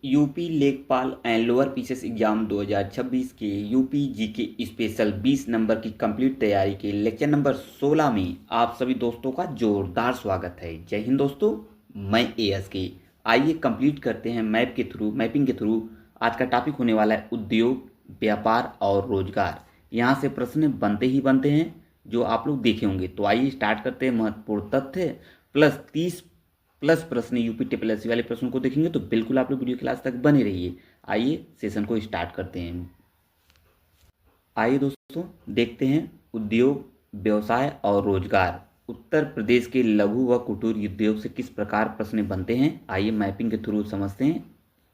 UP लेखपाल and lower pieces exam 2026 के UP GK special 20 number की कंप्लीट तैयारी के लेक्चर नंबर 16 में आप सभी दोस्तों का जोरदार स्वागत है। जय हिंद दोस्तों, मैं एएस के। आइए कंप्लीट करते हैं मैपिंग के थ्रू। आज का टॉपिक होने वाला है उद्योग, व्यापार और रोजगार। यहाँ से प्रश्न बनते ही बनते हैं जो आप लोग देखे होंगे। तो आइए स्टार्ट करते हैं। महत्वपूर्ण तथ्य प्लस 30 प्लस प्रश्न यूपी टीपीएससी वाले प्रश्नों को देखेंगे, तो बिल्कुल आप लोग वीडियो क्लास तक बने रहिए। आइए सेशन को स्टार्ट करते हैं। आइए दोस्तों देखते हैं उद्योग, व्यवसाय और रोजगार। उत्तर प्रदेश के लघु व कुटीर उद्योग से किस प्रकार प्रश्न बनते हैं, आइए मैपिंग के थ्रू समझते हैं।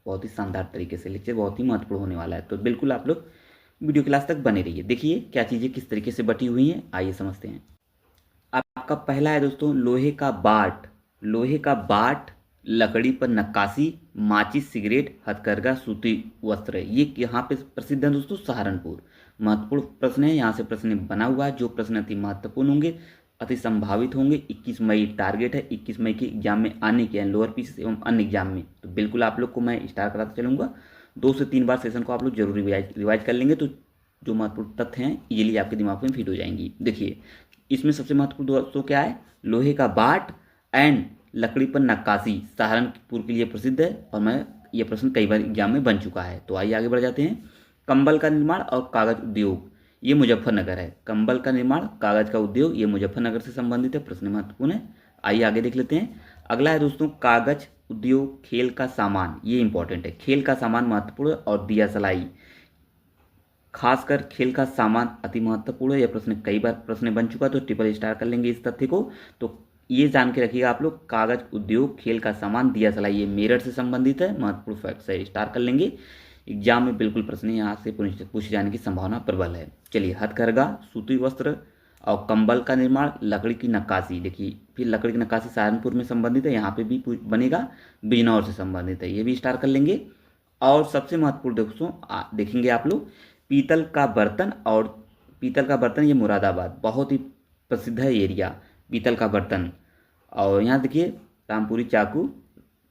बहुत ही शानदार तरीके से लेक्चर बहुत ही महत्वपूर्ण होने वाला है, तो बिल्कुल आप लोग वीडियो क्लास तक बने रहिए। देखिए क्या चीज़ें किस तरीके से बटी हुई हैं, आइए समझते हैं। आपका पहला है दोस्तों लोहे का बाट। लोहे का बाट, लकड़ी पर नक्काशी, माचिस, सिगरेट, हथकरघा, सूती वस्त्र। ये यहाँ पे प्रसिद्ध है दोस्तों सहारनपुर। महत्वपूर्ण प्रश्न है, यहाँ से प्रश्न बना हुआ है। जो प्रश्न अति महत्वपूर्ण होंगे, अति संभावित होंगे। 21 मई टारगेट है, 21 मई के एग्जाम में आने के, लोअर पीसेस एवं अन्य एग्जाम में। तो बिल्कुल आप लोग को मैं स्टार कराता चलूँगा। 2 से 3 बार सेशन को आप लोग जरूर रिवाइज कर लेंगे, तो जो महत्वपूर्ण तथ्य हैं इजीली आपके दिमाग में फिट हो जाएंगी। देखिए इसमें सबसे महत्वपूर्ण दोस्तों क्या है, लोहे का बाट एंड लकड़ी पर नक्काशी सहारनपुर के लिए प्रसिद्ध है, और मैं ये प्रश्न कई बार एग्जाम में बन चुका है। तो आइए आगे बढ़ जाते हैं। कंबल का निर्माण और कागज उद्योग, ये मुजफ्फरनगर है। कंबल का निर्माण, कागज का उद्योग, ये मुजफ्फरनगर से संबंधित है। प्रश्न महत्वपूर्ण है, आइए आगे देख लेते हैं। अगला है दोस्तों कागज उद्योग, खेल का सामान, ये इंपॉर्टेंट है। खेल का सामान महत्वपूर्ण, और दिया सलाई, खासकर खेल का सामान अति महत्वपूर्ण है। यह प्रश्न कई बार प्रश्न बन चुका है, तो ट्रिपल स्टार कर लेंगे इस तथ्य को। तो ये जान के रखिएगा आप लोग, कागज उद्योग, खेल का सामान, दिया सलाई, ये मेरठ से संबंधित है। महत्वपूर्ण फैक्ट है, स्टार कर लेंगे। एग्जाम में बिल्कुल प्रश्न यहाँ से पूछे जाने की संभावना प्रबल है। चलिए हथकरघा, सूती वस्त्र और कंबल का निर्माण, लकड़ी की नक्काशी। देखिए फिर लकड़ी की नक्काशी सहारनपुर में संबंधित है, यहाँ पे भी बनेगा। बिजनौर से संबंधित है, ये भी स्टार कर लेंगे। और सबसे महत्वपूर्ण दोस्तों देखेंगे आप लोग, पीतल का बर्तन। और पीतल का बर्तन ये मुरादाबाद, बहुत ही प्रसिद्ध है एरिया पीतल का बर्तन। और यहाँ देखिए रामपुरी चाकू,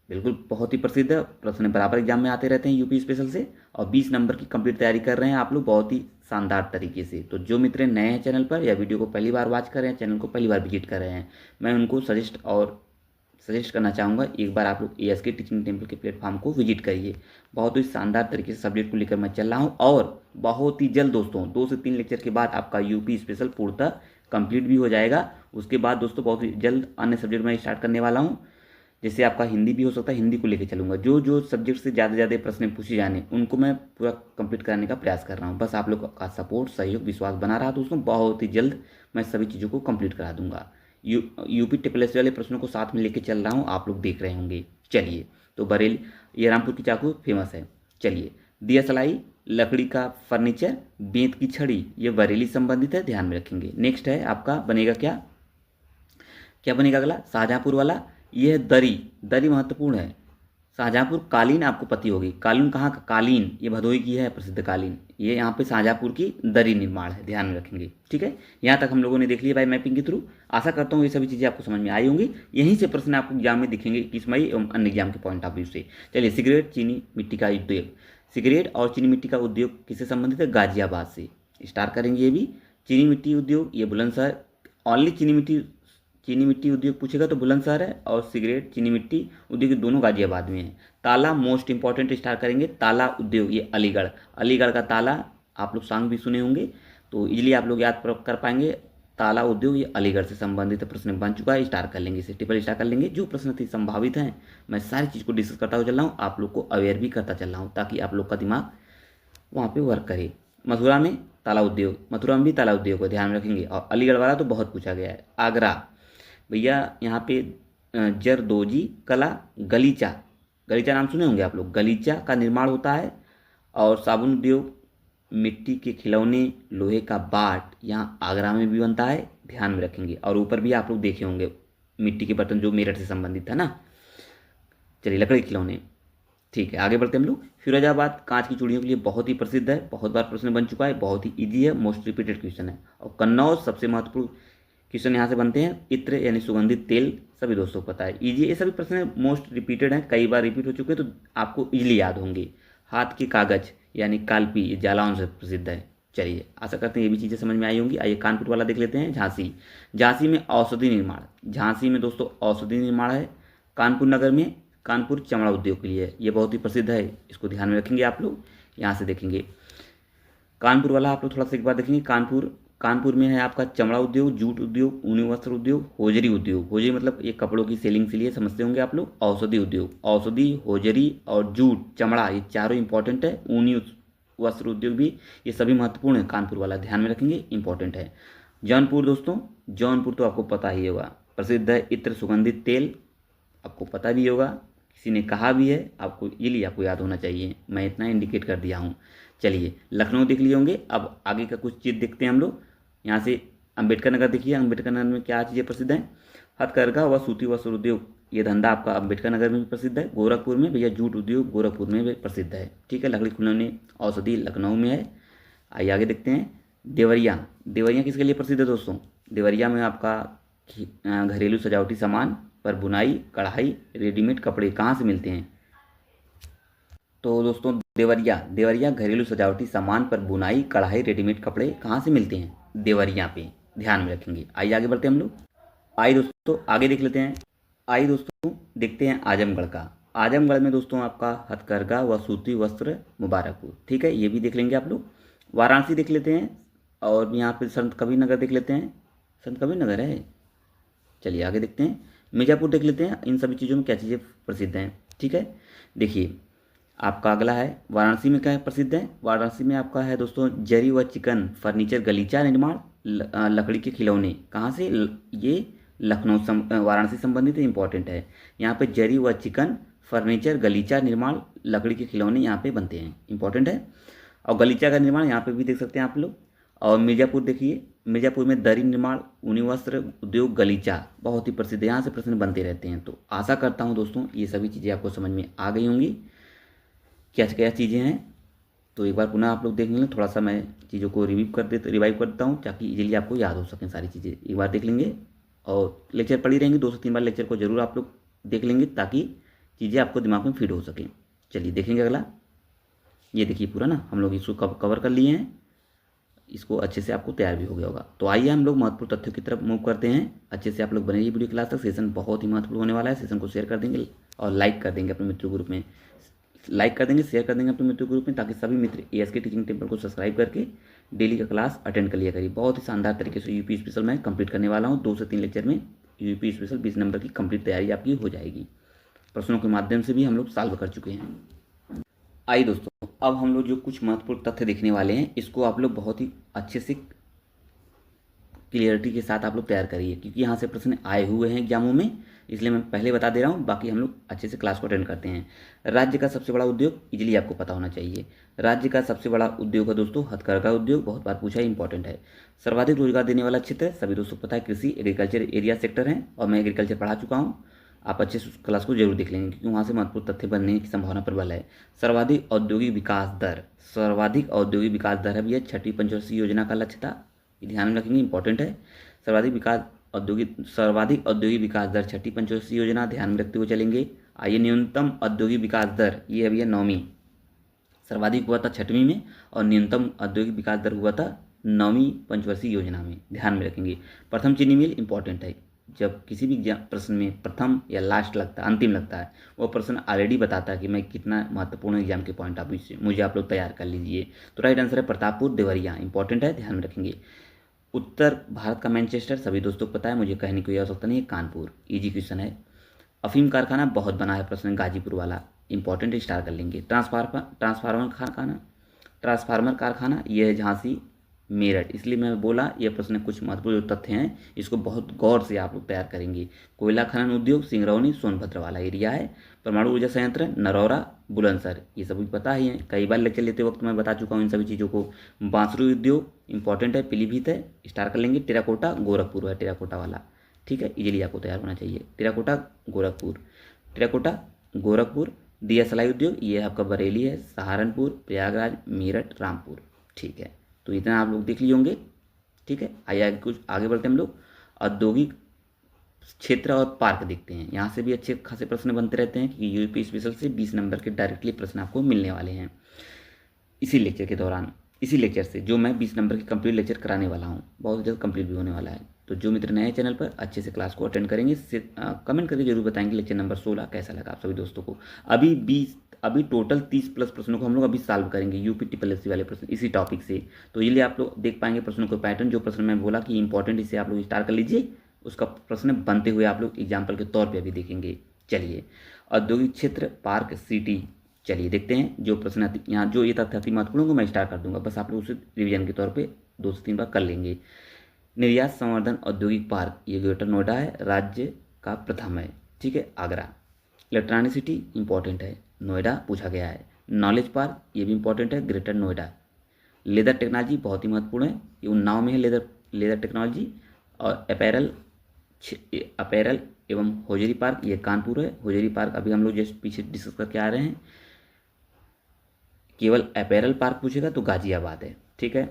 बिल्कुल बहुत ही प्रसिद्ध है। प्रश्न बराबर एग्जाम में आते रहते हैं यूपी स्पेशल से। और 20 नंबर की कंप्लीट तैयारी कर रहे हैं आप लोग बहुत ही शानदार तरीके से। तो जो मित्र नए हैं चैनल पर या वीडियो को पहली बार वॉच कर रहे हैं, चैनल को पहली बार विजिट कर रहे हैं, मैं उनको सजेस्ट करना चाहूँगा एक बार आप लोग एएस के टीचिंग टेम्पल के प्लेटफॉर्म को विजिट करिए। बहुत ही शानदार तरीके से सब्जेक्ट को लेकर मैं चल रहा हूँ, और बहुत ही जल्द दोस्तों 2 से 3 लेक्चर के बाद आपका यूपी स्पेशल पूर्णतः कंप्लीट भी हो जाएगा। उसके बाद दोस्तों बहुत ही जल्द अन्य सब्जेक्ट मैं स्टार्ट करने वाला हूँ। जैसे आपका हिंदी भी हो सकता है, हिंदी को लेकर चलूँगा। जो जो सब्जेक्ट से ज़्यादा प्रश्न पूछे जाने उनको मैं पूरा कंप्लीट कराने का प्रयास कर रहा हूँ। बस आप लोग का सपोर्ट, सहयोग, विश्वास बना रहा दोस्तों, बहुत ही जल्द मैं सभी चीज़ों को कंप्लीट करा दूंगा। यूपी टीपीएससी वाले प्रश्नों को साथ में लेके चल रहा हूँ, आप लोग देख रहे होंगे। चलिए तो बरेली, ये रामपुर की चाकू फेमस है। चलिए दिया सलाई, लकड़ी का फर्नीचर, बेंत की छड़ी, ये बरेली संबंधित है, ध्यान में रखेंगे। नेक्स्ट है आपका बनेगा क्या क्या बनेगा अगला, शाहजहाँपुर वाला, ये है दरी। दरी महत्वपूर्ण है। शाहजहाँपुर कालीन आपको पती होगी। कालीन कहाँ का, कालीन ये भदोही की है प्रसिद्ध कालीन। ये यहाँ पे शाहजहाँपुर की दरी निर्माण है, ध्यान में रखेंगे। ठीक है, यहाँ तक हम लोगों ने देख लिया भाई मैपिंग के थ्रू। आशा करता हूँ ये सभी चीज़ें आपको समझ में आई होंगी। यहीं से प्रश्न आपको एग्जाम में दिखेंगे 21 मई एवं अन्य एग्जाम के पॉइंट ऑफ व्यू से। चलिए सिगरेट, चीनी मिट्टी का उद्योग। सिगरेट और चीनी मिट्टी का उद्योग किससे संबंधित है, गाजियाबाद से। स्टार्ट करेंगे ये भी। चीनी मिट्टी उद्योग ये बुलंदशहर। ओनली चीनी मिट्टी उद्योग पूछेगा तो बुलंदशहर है, और सिगरेट चीनी मिट्टी उद्योग दोनों गाजियाबाद में है। ताला मोस्ट इंपॉर्टेंट स्टार करेंगे, ताला उद्योग ये अलीगढ़। अलीगढ़ का ताला आप लोग सॉन्ग भी सुने होंगे, तो इजीली आप लोग याद कर पाएंगे। ताला उद्योग ये अलीगढ़ से संबंधित प्रश्न बन चुका है, स्टार कर लेंगे, इसे ट्रिपल स्टार कर लेंगे। जो प्रश्न अति संभावित हैं मैं सारी चीज़ को डिस्कस करता हुआ चल रहा हूँ, आप लोग को अवेयर भी करता चल रहा हूँ, ताकि आप लोग का दिमाग वहाँ पे वर्क करे। मथुरा में ताला उद्योग, मथुरा में भी ताला उद्योग को ध्यान रखेंगे। और अलीगढ़ वाला तो बहुत पूछा गया है। आगरा भैया यहाँ पे जरदोजी कला, गलीचा, गलीचा नाम सुने होंगे आप लोग, गलीचा का निर्माण होता है। और साबुन उद्योग, मिट्टी के खिलौने, लोहे का बाट यहाँ आगरा में भी बनता है, ध्यान में रखेंगे। और ऊपर भी आप लोग देखे होंगे मिट्टी के बर्तन जो मेरठ से संबंधित है ना। चलिए लकड़ी के खिलौने, ठीक है आगे बढ़ते हम लोग। फिरोजाबाद कांच की चूड़ियों के लिए बहुत ही प्रसिद्ध है, बहुत बार प्रश्न बन चुका है, बहुत ही ईजी है, मोस्ट रिपीटेड क्वेश्चन है। और कन्नौज सबसे महत्वपूर्ण क्वेश्चन यहाँ से बनते हैं। इत्र यानी सुगंधित तेल, सभी दोस्तों को पता है, इजी। ये सभी प्रश्न मोस्ट रिपीटेड हैं, कई बार रिपीट हो चुके हैं, तो आपको इजीली याद होंगे। हाथ के कागज यानी कालपी, ये जालाओं से प्रसिद्ध है। चलिए, आशा करते हैं ये भी चीज़ें समझ में आई होंगी। आइए कानपुर वाला देख लेते हैं। झांसी, झांसी में औषधि निर्माण, झांसी में दोस्तों औषधि निर्माण है। कानपुर नगर में कानपुर चमड़ा उद्योग के लिए है, ये बहुत ही प्रसिद्ध है, इसको ध्यान में रखेंगे आप लोग। यहाँ से देखेंगे कानपुर वाला आप लोग थोड़ा सा एक बार देखेंगे। कानपुर में है आपका चमड़ा उद्योग, जूट उद्योग, ऊनी वस्त्र उद्योग, होजरी उद्योग। होजरी मतलब ये कपड़ों की सेलिंग के लिए समझते होंगे आप लोग। औषधि उद्योग, औषधि, होजरी और जूट, चमड़ा, ये चारों इंपॉर्टेंट है। ऊनी वस्त्र उद्योग भी, ये सभी महत्वपूर्ण है। कानपुर वाला ध्यान में रखेंगे, इंपॉर्टेंट है। जौनपुर दोस्तों, जौनपुर तो आपको पता ही होगा, प्रसिद्ध है। इत्र सुगंधित तेल आपको पता भी होगा, किसी ने कहा भी है, आपको ये आपको याद होना चाहिए, मैं इतना इंडिकेट कर दिया हूँ। चलिए, लखनऊ देख लिए होंगे। अब आगे का कुछ चीज़ देखते हैं हम लोग। यहाँ से अम्बेडकर नगर देखिए, अम्बेडकर नगर में क्या चीज़ें प्रसिद्ध हैं। हथकरघा व सूती वस्त्र उद्योग, ये धंधा आपका अम्बेडकर नगर में भी प्रसिद्ध है। गोरखपुर में भैया जूट उद्योग गोरखपुर में भी प्रसिद्ध है। ठीक है, लकड़ी खिलौने औषधि लखनऊ में है। आइए आगे देखते हैं। देवरिया, देवरिया किसके लिए प्रसिद्ध है दोस्तों? देवरिया में आपका घरेलू सजावटी सामान पर बुनाई, कढ़ाई, रेडीमेड कपड़े कहाँ से मिलते हैं? तो दोस्तों देवरिया घरेलू सजावटी सामान पर बुनाई, कढ़ाई, रेडीमेड कपड़े कहाँ से मिलते हैं? देवरिया पे, ध्यान में रखेंगे। आइए आगे बढ़ते हैं हम लोग। आइए दोस्तों आगे देख लेते हैं। आइए दोस्तों देखते हैं आजमगढ़ का। आजमगढ़ में दोस्तों आपका हथकरघा व सूती वस्त्र मुबारकपुर। ठीक है, ये भी देख लेंगे आप लोग। वाराणसी देख लेते हैं, और यहाँ पे संत कबीर नगर देख लेते हैं। संत कबीर नगर है। चलिए आगे देखते हैं। मिर्ज़ापुर देख लेते हैं, इन सभी चीज़ों में क्या चीज़ें प्रसिद्ध हैं। ठीक है, देखिए आपका अगला है वाराणसी में क्या है प्रसिद्ध है। वाराणसी में आपका है दोस्तों जरी व चिकन फर्नीचर, गलीचा निर्माण, लकड़ी के खिलौने कहाँ से? ये लखनऊ वाराणसी संबंधित इंपॉर्टेंट है। यहाँ पे जरी व चिकन फर्नीचर, गलीचा निर्माण, लकड़ी के खिलौने यहाँ पे बनते हैं, इंपॉर्टेंट है। और गलीचा का निर्माण यहाँ पे भी देख सकते हैं आप लोग। और मिर्ज़ापुर देखिए, मिर्ज़ापुर में दरी निर्माण, ऊनी वस्त्र उद्योग, गलीचा बहुत ही प्रसिद्ध है। यहाँ से प्रश्न बनते रहते हैं। तो आशा करता हूँ दोस्तों ये सभी चीज़ें आपको समझ में आ गई होंगी, क्या क्या चीज़ें हैं। तो एक बार पुनः आप लोग देख लेंगे, थोड़ा सा मैं चीज़ों को रिवाइव कर देता हूँ, ताकि इजीली आपको याद हो सकें सारी चीज़ें। एक बार देख लेंगे और लेक्चर पढ़ी रहेंगे, 2 से 3 बार लेक्चर को जरूर आप लोग देख लेंगे, ताकि चीज़ें आपको दिमाग में फिट हो सकें। चलिए देखेंगे अगला। ये देखिए पूरा ना हम लोग इसको कवर कर लिए हैं, इसको अच्छे से आपको तैयार भी हो गया होगा। तो आइए हम लोग महत्वपूर्ण तथ्यों की तरफ मूव करते हैं। अच्छे से आप लोग बने वीडियो क्लास तक, सेशन बहुत ही महत्वपूर्ण होने वाला है। सेशन को शेयर कर देंगे और लाइक कर देंगे अपने मित्रों ग्रुप में, लाइक कर देंगे, शेयर कर देंगे अपने मित्रों ग्रुप में, ताकि सभी मित्र ASK टीचिंग टेम्पल को सब्सक्राइब करके डेली का क्लास अटेंड कर लिया करिए। बहुत ही शानदार तरीके से यूपी स्पेशल मैं कंप्लीट करने वाला हूँ। 2 से 3 लेक्चर में यूपी स्पेशल 20 नंबर की कंप्लीट तैयारी आपकी हो जाएगी। प्रश्नों के माध्यम से भी हम लोग सॉल्व कर चुके हैं। आइए दोस्तों, अब हम लोग जो कुछ महत्वपूर्ण तथ्य देखने वाले हैं, इसको आप लोग बहुत ही अच्छे से क्लियरिटी के साथ आप लोग तैयार करिए, क्योंकि यहाँ से प्रश्न आए हुए हैं एग्जामों में, इसलिए मैं पहले बता दे रहा हूँ। बाकी हम लोग अच्छे से क्लास को अटेंड करते हैं। राज्य का सबसे बड़ा उद्योग, इजीली आपको पता होना चाहिए। राज्य का सबसे बड़ा उद्योग है दोस्तों हथकरघा उद्योग, बहुत बार पूछा है, इंपॉर्टेंट है। सर्वाधिक रोजगार देने वाला क्षेत्र है, सभी दोस्तों पता है, कृषि एग्रीकल्चर एरिया सेक्टर है, और मैं एग्रीकल्चर पढ़ा चुका हूँ। आप अच्छे से क्लास को जरूर देख लेंगे, क्योंकि वहाँ से महत्वपूर्ण तथ्य बनने की संभावना प्रबल है। सर्वाधिक औद्योगिक विकास दर, सर्वाधिक औद्योगिक विकास दर है भैया 6वीं पंचवर्षीय योजना का लक्ष्य था, ये ध्यान में रखेंगे, इंपॉर्टेंट है। सर्वाधिक औद्योगिक विकास दर 6वीं पंचवर्षीय योजना ध्यान में रखते हुए चलेंगे। आइए न्यूनतम औद्योगिक विकास दर, ये है भैया 9वीं, सर्वाधिक हुआ था 6वीं में, और न्यूनतम औद्योगिक विकास दर हुआ था 9वीं पंचवर्षीय योजना में, ध्यान में रखेंगे। प्रथम चीनी मिल इंपॉर्टेंट है। जब किसी भी प्रश्न में प्रथम या लास्ट लगता है, अंतिम लगता है, वो प्रश्न ऑलरेडी बताता है कि मैं कितना महत्वपूर्ण एग्जाम के पॉइंट ऑफ व्यू से मुझे आप लोग तैयार कर लीजिए। तो राइट आंसर है प्रतापपुर देवरिया, इंपॉर्टेंट है, ध्यान में रखेंगे। उत्तर भारत का मैनचेस्टर, सभी दोस्तों को पता है, मुझे कहने की आवश्यकता नहीं है, कानपुर, इजी क्वेश्चन है। अफीम कारखाना बहुत बना है प्रश्न, गाजीपुर वाला, इंपॉर्टेंट, स्टार कर लेंगे। ट्रांसफार्मर कारखाना, ये है झांसी मेरठ, इसलिए मैं बोला ये प्रश्न कुछ महत्वपूर्ण तथ्य हैं, इसको बहुत गौर से आप लोग तैयार करेंगे। कोयला खनन उद्योग सिंगरौली सोनभद्र वाला एरिया है। परमाणु ऊर्जा संयंत्र नरौरा बुलंदशहर, ये सभी पता ही है, कई बार लेक्चर लेते वक्त मैं बता चुका हूँ इन सभी चीज़ों को। बांसुरी उद्योग इंपॉर्टेंट है, पीलीभीत है, स्टार कर लेंगे। टेराकोटा गोरखपुर है, टेराकोटा वाला, ठीक है, इजीली आपको तैयार होना चाहिए। टेराकोटा गोरखपुर। दिया सलाई उद्योग, ये आपका बरेली है, सहारनपुर, प्रयागराज, मेरठ, रामपुर, ठीक है। तो इतना आप लोग देख लिए होंगे, ठीक है। आइए कुछ आगे बढ़ते हैं हम लोग। औद्योगिक क्षेत्र और पार्क देखते हैं। यहाँ से भी अच्छे खासे प्रश्न बनते रहते हैं कि यूपी स्पेशल से 20 नंबर के डायरेक्टली प्रश्न आपको मिलने वाले हैं इसी लेक्चर के दौरान, इसी लेक्चर से जो मैं 20 नंबर की कंप्लीट लेक्चर कराने वाला हूँ, बहुत जल्द कंप्लीट भी होने वाला है। तो जो मित्र नए चैनल पर अच्छे से क्लास को अटेंड करेंगे, कमेंट करके जरूर बताएंगे लेक्चर नंबर 16 कैसा लगा आप सभी दोस्तों को। अभी टोटल 30 प्लस प्रश्नों को हम लोग अभी सॉल्व करेंगे, यूपी ट्रिपल एससी वाले प्रश्न इसी टॉपिक से। तो ये लिए आप लोग देख पाएंगे प्रश्नों को पैटर्न, जो प्रश्न मैं बोला कि इंपॉर्टेंट, इसे आप लोग स्टार कर लीजिए, उसका प्रश्न बनते हुए आप लोग एग्जाम्पल के तौर पर अभी देखेंगे। चलिए, औद्योगिक क्षेत्र, पार्क, सिटी, चलिए देखते हैं जो प्रश्न यहाँ जो ये तथ्य अति महत्वपूर्ण को मैं स्टार्ट कर दूंगा, बस आप लोग उसे रिवीजन के तौर पे 2 से 3 बार कर लेंगे। निर्यात संवर्धन औद्योगिक पार्क, ये ग्रेटर नोएडा है, राज्य का प्रथम है, ठीक है, आगरा। इलेक्ट्रॉनिसिटी इंपॉर्टेंट है, नोएडा पूछा गया है। नॉलेज पार्क, ये भी इंपॉर्टेंट है, ग्रेटर नोएडा। लेदर टेक्नोलॉजी बहुत ही महत्वपूर्ण है, ये उन्नाव में है लेदर टेक्नोलॉजी। और अपैरल एवं होजरी पार्क, ये कानपुर है। होजरी पार्क अभी हम लोग जस्ट पीछे डिस्कस करके आ रहे हैं। केवल अपैरल पार्क पूछेगा तो गाजियाबाद है, ठीक है।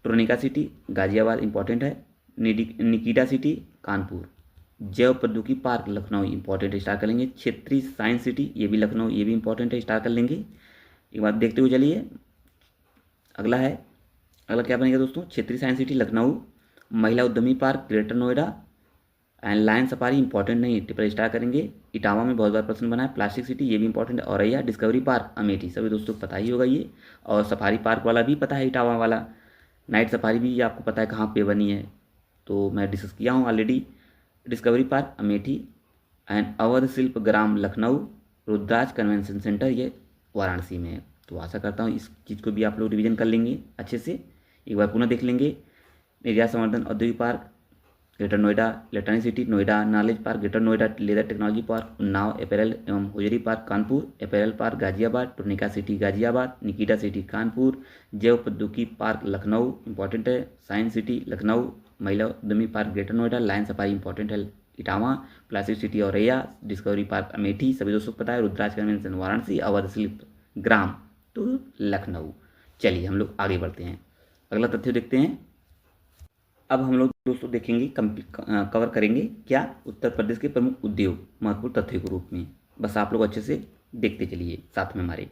ट्रोनिका सिटी गाजियाबाद इंपॉर्टेंट है। निकिटा सिटी कानपुर। जैव प्रौद्योगिकी पार्क लखनऊ इंपॉर्टेंट है, स्टार कर लेंगे। क्षेत्रीय साइंस सिटी, ये भी लखनऊ, ये भी इंपॉर्टेंट है, स्टार कर लेंगे। एक बात देखते हुए चलिए, अगला क्या बनेगा दोस्तों, क्षेत्रीय साइंस सिटी लखनऊ। महिला उद्यमी park greater Noida. And lion safari important नहीं, ट्रिपल स्टार करेंगे। इटावा में बहुत बार प्रश्न बना है। प्लास्टिक सिटी, ये भी इंपॉर्टेंट है। औरैया डिस्कवरी पार्क अमेठी, सभी दोस्तों को पता ही होगा ये। और सफारी पार्क वाला भी पता है, इटावा वाला। नाइट सफारी भी आपको पता है कहाँ पे बनी है, तो मैं डिस्कस किया हूँ already. Discovery park Amethi. And Awadh शिल्प ग्राम लखनऊ। रुद्राज कन्वेंशन सेंटर, ये वाराणसी में है। तो आशा करता हूँ इस चीज़ को भी आप लोग रिविजन कर लेंगे अच्छे से, एक बार पुनः देख लेंगे। निर्यात संवर्धन औद्योगिक park greater Noida. Electronic city Noida. Knowledge park greater Noida. Leather technology park Unnao. Apparel एवं hosiery park Kanpur. Apparel park Ghaziabad. Tronica city Ghaziabad. निकिटा सिटी कानपुर। जैव प्रौद्योगिकी पार्क लखनऊ इंपॉर्टेंट है। Science city Lucknow. महिला उद्यमी park greater Noida. Lion safari important है, Etawah. Plastic city Auraiya. Discovery park Amethi, सभी दोस्तों को पता है। रुद्राज कन्वेंशन वाराणसी। अवध शिल्प ग्राम तो लखनऊ। चलिए हम लोग आगे बढ़ते हैं, अगला तथ्य देखते हैं। अब हम लोग दोस्तों देखेंगे, कवर करेंगे क्या, उत्तर प्रदेश के प्रमुख उद्योग महत्वपूर्ण तथ्यों के रूप में। बस आप लोग अच्छे से देखते चलिए साथ में हमारे।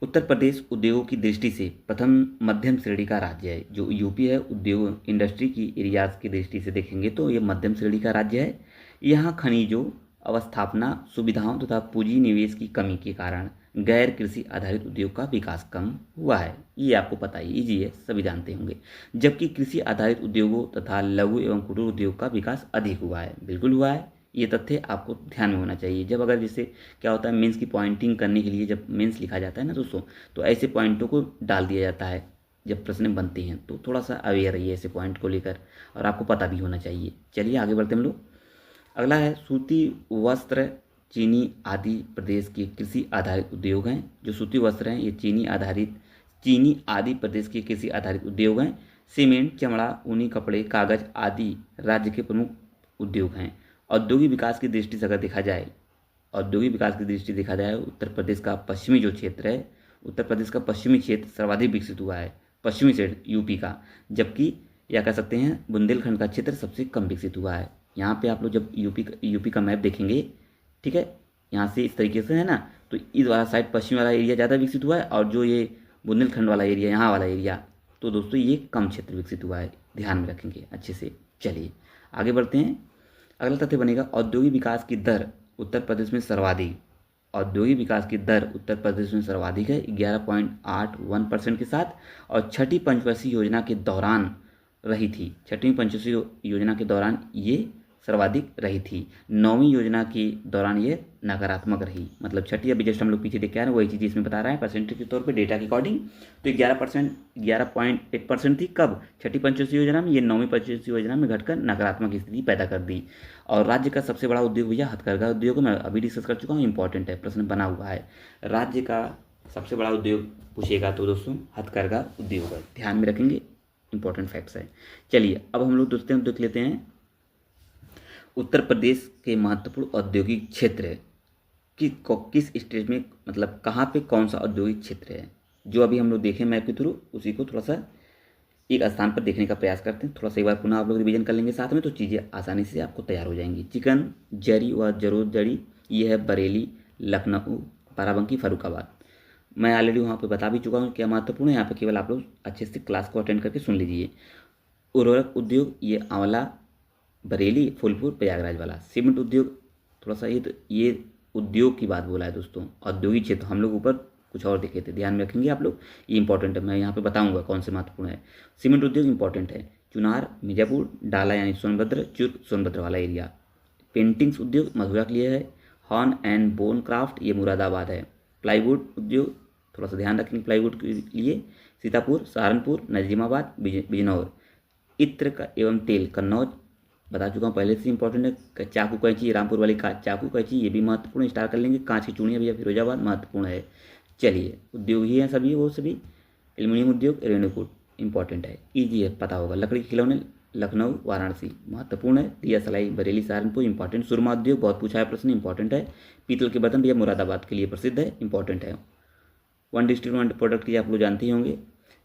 उत्तर प्रदेश उद्योगों की दृष्टि से प्रथम मध्यम श्रेणी का राज्य है। जो यूपी है, उद्योग इंडस्ट्री की एरियाज की दृष्टि से देखेंगे तो ये मध्यम श्रेणी का राज्य है। यहाँ खनिजों, अवस्थापना सुविधाओं तथा पूंजी निवेश की कमी के कारण गैर कृषि आधारित उद्योग का विकास कम हुआ है। ये आपको पता ही, इजी है, सभी जानते होंगे। जबकि कृषि आधारित उद्योगों तथा लघु एवं कुटीर उद्योग का विकास अधिक हुआ है, बिल्कुल हुआ है। ये तथ्य आपको ध्यान में होना चाहिए। जब अगर जैसे क्या होता है, मेंस की पॉइंटिंग करने के लिए जब मेंस लिखा जाता है ना दोस्तों, तो ऐसे पॉइंटों को डाल दिया जाता है जब प्रश्न बनते हैं। तो थोड़ा सा अवेयर रहिए ऐसे पॉइंट को लेकर, और आपको पता भी होना चाहिए। चलिए आगे बढ़ते हम लोग। अगला है सूती वस्त्र, चीनी आदि प्रदेश के कृषि आधारित उद्योग हैं। जो सूती वस्त्र हैं ये चीनी आदि प्रदेश के कृषि आधारित उद्योग हैं। सीमेंट, चमड़ा, ऊनी कपड़े, कागज आदि राज्य के प्रमुख उद्योग हैं। औद्योगिक विकास की दृष्टि से अगर देखा जाए, उत्तर प्रदेश का पश्चिमी जो क्षेत्र है, उत्तर प्रदेश का पश्चिमी क्षेत्र सर्वाधिक विकसित हुआ है, पश्चिमी क्षेत्र यूपी का। जबकि या कह सकते हैं बुंदेलखंड का क्षेत्र सबसे कम विकसित हुआ है। यहाँ पे आप लोग जब यूपी का मैप देखेंगे, ठीक है, यहाँ से इस तरीके से है ना, तो इस वाला साइड पश्चिम वाला एरिया ज़्यादा विकसित हुआ है, और जो ये बुंदेलखंड वाला एरिया, यहाँ वाला एरिया, तो दोस्तों ये कम क्षेत्र विकसित हुआ है, ध्यान में रखेंगे अच्छे से। चलिए आगे बढ़ते हैं। अगला तथ्य बनेगा औद्योगिक विकास की दर उत्तर प्रदेश में सर्वाधिक। औद्योगिक विकास की दर उत्तर प्रदेश में सर्वाधिक है 11.81% के साथ, और छठी पंचवर्षीय योजना के दौरान रही थी। छठवीं पंचवर्षीय योजना के दौरान ये सर्वाधिक रही थी। 9वीं योजना के दौरान ये नकारात्मक रही। मतलब छठी, अभी जस्ट हम लोग पीछे देख के आ रहे हैं, वही चीज़ इसमें बता रहा है परसेंटेज के तौर पे डेटा के अकॉर्डिंग। तो 11.8% थी कब, छठी पंचवर्षीय योजना में। ये 9वीं पंचवर्षीय योजना में घटकर नकारात्मक स्थिति पैदा कर दी। और राज्य का सबसे बड़ा उद्योग भैया हथकरघा उद्योग, मैं अभी डिस्कस कर चुका हूँ, इंपॉर्टेंट है, प्रश्न बना हुआ है। राज्य का सबसे बड़ा उद्योग पूछेगा तो दोस्तों हथकरघा उद्योग है, ध्यान में रखेंगे, इंपॉर्टेंट फैक्ट्स है। चलिए अब हम लोग दोस्तों देख लेते हैं उत्तर प्रदेश के महत्वपूर्ण औद्योगिक क्षेत्र किस स्टेज में, मतलब कहाँ पे कौन सा औद्योगिक क्षेत्र है। जो अभी हम लोग देखें मैप के थ्रू, उसी को थोड़ा सा एक स्थान पर देखने का प्रयास करते हैं। थोड़ा सा एक बार पुनः आप लोग रिवीजन कर लेंगे साथ में, तो चीज़ें आसानी से आपको तैयार हो जाएंगी। चिकन, जरी व जरूर जड़ी, ये है बरेली, लखनऊ, बाराबंकी, फर्रुखाबाद। मैं ऑलरेडी वहाँ पे बता भी चुका हूँ क्या महत्वपूर्ण है। यहाँ पे केवल आप लोग अच्छे से क्लास को अटेंड करके सुन लीजिए। उर्वरक उद्योग, ये आंवला, बरेली, फूलपुर, प्रयागराज वाला। सीमेंट उद्योग, थोड़ा सा ये उद्योग की बात बोला है दोस्तों, औद्योगिक क्षेत्र। हम लोग ऊपर कुछ और देखे थे, ध्यान में रखेंगे आप लोग, ये इंपॉर्टेंट है। मैं यहाँ पे बताऊंगा कौन से महत्वपूर्ण है। सीमेंट उद्योग इंपॉर्टेंट है। चुनार, मिर्जापुर, डाला यानी सोनभद्र, चुर्क सोनभद्र वाला एरिया। पेंटिंग्स उद्योग मधुरा के लिए है। हॉर्न एंड बोन क्राफ्ट, ये मुरादाबाद है। प्लाईवुड उद्योग, थोड़ा सा ध्यान रखेंगे प्लाईवुड के लिए, सीतापुर, सहारनपुर, नजीमाबाद, बिजनौर। इत्र का एवं तेल, कन्नौज, बता चुका हूँ पहले से, इंपॉर्टेंट है। चाकू कैंची, रामपुर वाली चाकू कैंची, ये भी महत्वपूर्ण, स्टार कर लेंगे। कांच की चूड़ियाँ भैया फिरोजाबाद, महत्वपूर्ण है। चलिए, उद्योग ही हैं सभी वो सभी। एल्यूमिनियम उद्योग रेणुकूट, इंपॉर्टेंट है, ईजी है, पता होगा। लकड़ी के खिलौने, लखनऊ, वाराणसी, महत्वपूर्ण है। दिया सलाई, बरेली, सहारनपुर, इंपॉर्टेंट। सुरमा उद्योग, बहुत पूछा है प्रश्न, इंपॉर्टेंट है। पीतल के बर्तन भैया मुरादाबाद के लिए प्रसिद्ध है, इंपॉर्टेंट है। वन डिस्ट्रिक्ट वन प्रोडक्ट की आप लोग जानते ही होंगे।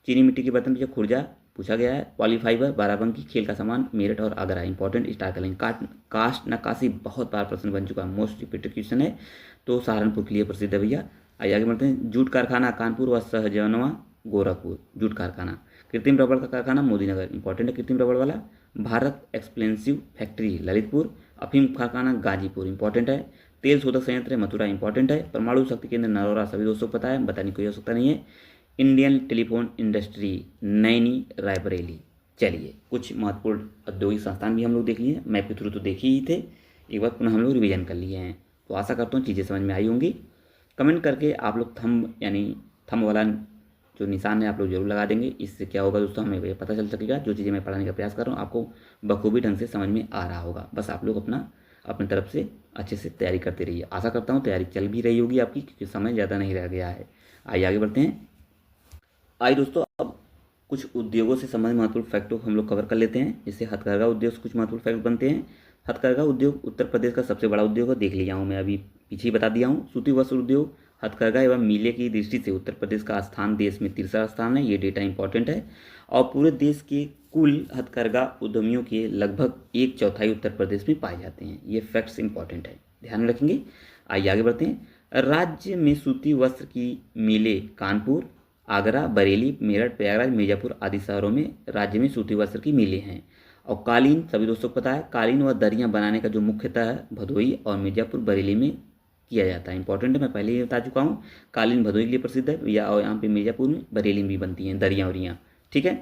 चीनी मिट्टी के बर्तन भैया खुर्जा पूछा गया है। पॉलीफाइबर, बाराबंकी, खेल का सामान, मेरठ और आगरा, इंपॉर्टेंट, स्टार करेंगे। कास्ट नक्काशी, बहुत बार प्रश्न बन चुका है, मोस्ट रिपीटेड क्वेश्चन है, तो सहारनपुर के लिए प्रसिद्ध है भैया। आइए आगे बढ़ते हैं। जूट कारखाना, कानपुर व सहजनवा, गोरखपुर, जूट कारखाना। कृत्रिम रबड़ का कारखाना, मोदीनगर, इंपॉर्टेंट है कृत्रिम रबड़ वाला। भारत एक्सप्लेंसिव फैक्ट्री, ललितपुर। अफीम कारखाना, गाजीपुर, इंपॉर्टेंट है। तेल शोधक संयंत्र, मथुरा, इंपॉर्टेंट है। परमाणु शक्ति केंद्र, नरोरा, सभी दोस्तों को पता है, बताने की कोई आवश्यकता नहीं है। Indian telephone industry, Naini, Raebareli. चलिए, कुछ महत्वपूर्ण औद्योगिक संस्थान भी हम लोग देख लिए, मैप के थ्रू तो देखे ही थे, एक बार पुनः हम लोग रिवीजन कर लिए हैं। तो आशा करता हूँ चीज़ें समझ में आई होंगी। कमेंट करके आप लोग थंब यानी थंब वाला जो निशान है आप लोग जरूर लगा देंगे। इससे क्या होगा दोस्तों, हमें ये पता चल सकेगा जो चीज़ें मैं पढ़ाने का प्रयास कर रहा हूँ आपको बखूबी ढंग से समझ में आ रहा होगा। बस आप लोग अपनी तरफ से अच्छे से तैयारी करते रहिए। आशा करता हूँ तैयारी चल भी रही होगी आपकी, क्योंकि समय ज़्यादा नहीं रह गया है। आइए आगे बढ़ते हैं। आइए दोस्तों, अब कुछ उद्योगों से संबंधित महत्वपूर्ण फैक्टों को हम लोग कवर कर लेते हैं, जिससे हथकरघा उद्योग से कुछ महत्वपूर्ण फैक्ट बनते हैं। हथकरघा उद्योग उत्तर प्रदेश का सबसे बड़ा उद्योग है, देख लिया हूँ मैं, अभी पीछे ही बता दिया हूँ। सूती वस्त्र उद्योग, हथकरघा एवं मीले की दृष्टि से उत्तर प्रदेश का स्थान देश में तीसरा स्थान है, ये डेटा इंपॉर्टेंट है। और पूरे देश के कुल हथकरघा उद्यमियों के लगभग 1/4 उत्तर प्रदेश में पाए जाते हैं, ये फैक्ट्स इंपॉर्टेंट है, ध्यान रखेंगे। आइए आगे बढ़ते हैं। राज्य में सूती वस्त्र की मिलें कानपुर, आगरा, बरेली, मेरठ, प्रयागराज, मिर्जापुर आदि शहरों में राज्य में सूती वस्त्र की मिलें हैं। और कालीन, सभी दोस्तों को पता है, कालीन व दरियां बनाने का जो मुख्यतः है भदोही और मिर्जापुर, बरेली में किया जाता है, इंपॉर्टेंट है, मैं पहले ही बता चुका हूँ। कालीन भदोही के लिए प्रसिद्ध है या, और यहाँ पे मिर्जापुर में, बरेली में भी बनती हैं दरियाँ वरियाँ, ठीक है।